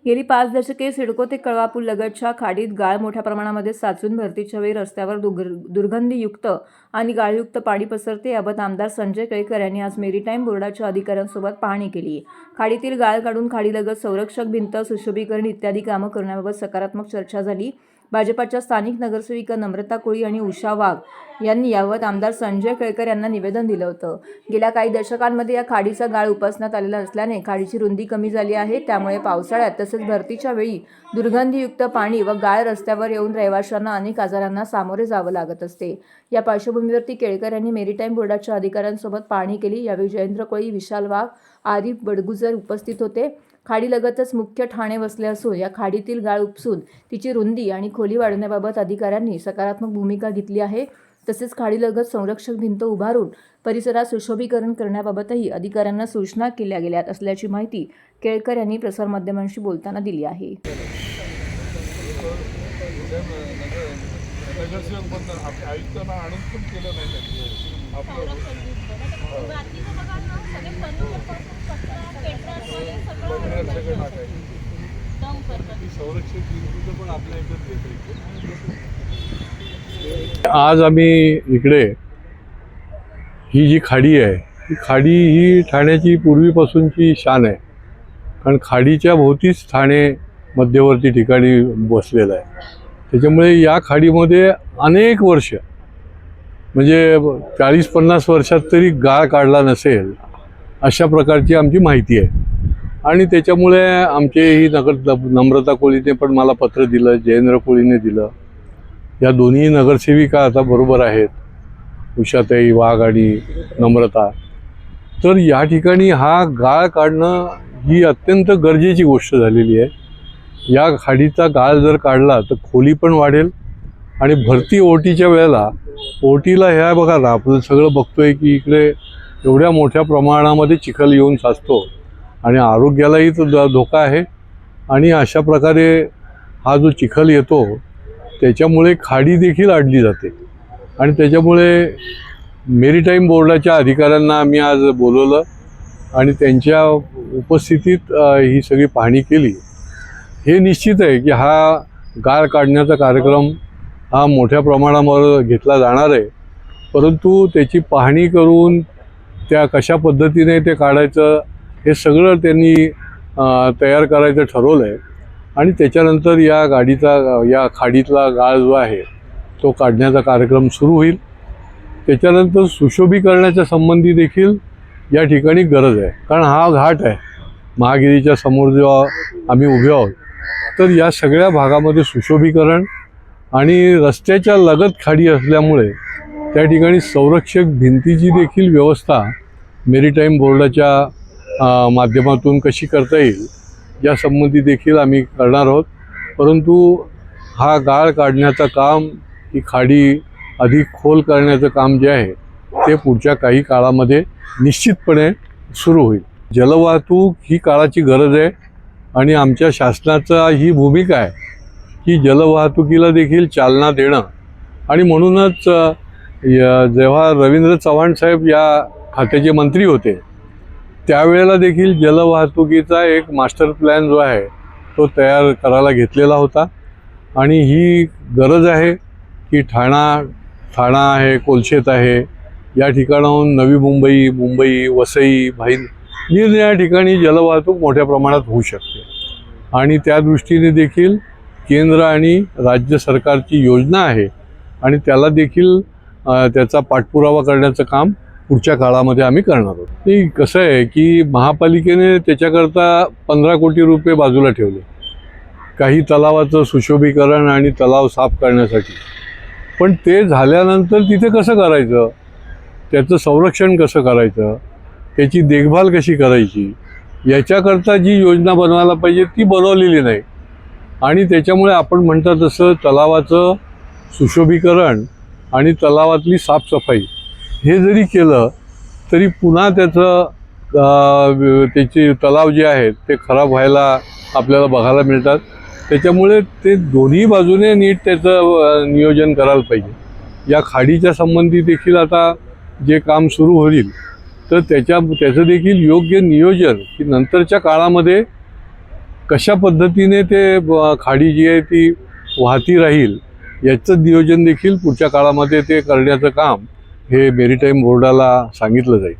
गेली 5 दशके सिडको ते कळवा पूल लगतच्या खाडीत गाळ मोठ्या प्रमाणामध्ये साचून भरतीच्या वेळी रस्त्यावर दुर्गंधीयुक्त आणि गाळयुक्त पाणी पसरते. याबाबत आमदार संजय केळकर यांनी आज मेरीटाईम बोर्डाच्या अधिकाऱ्यांसोबत पाहणी केली. खाडीतील गाळ काढून खाडीलगत संरक्षक भिंत, सुशोभीकरण इत्यादी कामं करण्याबाबत सकारात्मक चर्चा झाली. भाजपाच्या स्थानिक नगरसेविका नम्रता कोळी आणि उषा वाघ यांनी याबाबत आमदार संजय केळकर यांना निवेदन दिलं होतं. गेल्या काही दशकांमध्ये या खाडीचा गाळ उपसण्यात आलेला असल्याने खाडीची रुंदी कमी झाली आहे. त्यामुळे पावसाळ्यात तसेच भरतीच्या वेळी दुर्गंधीयुक्त पाणी व गाळ रस्त्यावर येऊन रहिवाशांना अनेक आजारांना सामोरे जावं लागत असते. या पार्श्वभूमीवरती केळकर यांनी मेरीटाईम बोर्डाच्या अधिकाऱ्यांसोबत पाहणी केली. यावेळी जयेंद्र कोळी, विशाल वाघ, आरिफ बडगुजर उपस्थित होते. खाडीलगतच मुख्य ठाणे वसले असून या खाडीतील गाळ उपसून तिची रुंदी आणि खोली वाढवण्याबाबत अधिकाऱ्यांनी सकारात्मक भूमिका घेतली आहे. तसेच खाडीलगत संरक्षक भिंत उभारून परिसरात सुशोभीकरण करण्याबाबतही अधिकाऱ्यांना सूचना केल्या गेल्या असल्याची माहिती केळकर यांनी प्रसारमाध्यमांशी बोलताना दिली आहे. आज आम्ही इकडे ही जी खाडी आहे, ही खाडी ही ठाण्याची पूर्वीपासूनची शान आहे. कारण खाडीच्या भोवतीच ठाणे मध्यवर्ती ठिकाणी बसलेलं आहे. त्याच्यामुळे या खाडीमध्ये अनेक वर्ष म्हणजे 40-50 वर्षात तरी गाळ काढला नसेल अशा प्रकारची आमची माहिती आहे. आणि त्याच्यामुळे आमचे ही नम्रता कोळीने पण मला पत्र दिलं, जयेंद्र कोळीने दिलं. या दोन्ही नगरसेविका आता बरोबर आहेत, उषाताई वाघ आणि नम्रता. तर या ठिकाणी हा गाळ काढणं ही अत्यंत गरजेची गोष्ट झालेली आहे. या खाडीचा गाळ जर काढला तर खोली पण वाढेल आणि भरती ओटीच्या वेळेला ओटीला ह्या बघा ना, आपण सगळं बघतोय की इकडे एवढ्या मोठ्या प्रमाणामध्ये चिखल येऊन साचतो आणि आरोग्यालाही तो धोका आहे. आणि अशा प्रकारे हा जो चिखल येतो त्याच्यामुळे खाडी देखील अडली जाते. आणि त्याच्यामुळे मेरीटाईम बोर्डाच्या अधिकाऱ्यांना आम्ही आज बोलवलं आणि त्यांच्या उपस्थितीत ही सगळी पाहणी केली. हे निश्चित आहे की हा गाळ काढण्याचा कार्यक्रम हा मोठ्या प्रमाणावर घेतला जाणार आहे. परंतु त्याची पाहणी करून त्या कशा पद्धतीने ते काढायचं हे सगळं त्यांनी तयार करायचं ठरवलं आहे. आणि त्याच्यानंतर या खाडीतला गाळ जो आहे तो काढण्याचा कार्यक्रम सुरू होईल. त्याच्यानंतर सुशोभीकरणाच्या संबंधी देखील या ठिकाणी गरज आहे. कारण हा घाट आहे, महागिरीच्या समोर जेव्हा आम्ही उभे आहोत तर या सगळ्या भागामध्ये सुशोभीकरण आणि रस्त्याच्या लगत खाडी असल्यामुळे त्या ठिकाणी संरक्षक भिंतीची देखील व्यवस्था मेरीटाईम बोर्डाच्या माध्यमातून कशी करता येईल यासंबंधी देखील आम्ही करणार आहोत. परंतु हा गाळ काढण्याचं काम, ही खाडी अधिक खोल करण्याचं काम जे आहे ते पुढच्या काही काळामध्ये निश्चितपणे सुरू होईल. जलवाहतूक ही काळाची गरज आहे आणि आमच्या शासनाचा ही भूमिका आहे की जलवाहतुकीला देखील चालना देणं. आणि म्हणूनच जेव्हा रवींद्र चव्हाण साहेब या खात्याचे मंत्री होते त्यावेळेला देखील जलवाहतुकीचा एक मास्टर प्लॅन जो आहे तो तयार करायला घेतलेला होता. आणि ही गरज आहे की ठाणा आहे, कोलशेत आहे, या ठिकाणाहून नवी मुंबई, वसई, निरनिराळ्या ठिकाणी जलवाहतूक मोठ्या प्रमाणात होऊ शकते. आणि त्या दृष्टीने देखील केंद्र आणि राज्य सरकारची योजना आहे आणि त्याला देखील त्याचा पाठपुरावा करण्याचं काम पुढच्या काळामध्ये आम्ही करणार आहोत. ते कसं आहे की महापालिकेने त्याच्याकरता 15 कोटी रुपये बाजूला ठेवले काही तलावाचं सुशोभीकरण आणि तलाव साफ करण्यासाठी. पण ते झाल्यानंतर तिथे कसं करायचं, त्याचं संरक्षण कसं करायचं, त्याची देखभाल कशी करायची याच्याकरता जी योजना बनवायला पाहिजे ती बनवलेली नाही. आणि त्याच्यामुळे आपण म्हणता तसं तलावाचं सुशोभीकरण आणि तलावातली साफसफाई हे जरी केलं तरी पुन्हा त्याचे तलाव जे आहेत ते खराब व्हायला आपल्याला बघायला मिळतात. त्याच्यामुळे ते दोन्ही बाजूने नीट त्याचं नियोजन करायला पाहिजे. या खाडीच्या संबंधी देखील आता जे काम सुरू होईल तर त्याचं देखील योग्य नियोजन की नंतरच्या काळामध्ये कशा पद्धतीने ते खाडी जी आहे ती वाहती राहील याचं नियोजन देखील पुढच्या काळामध्ये ते करण्याचं काम हे मेरीटाईम बोर्डाला सांगितलं जाईल.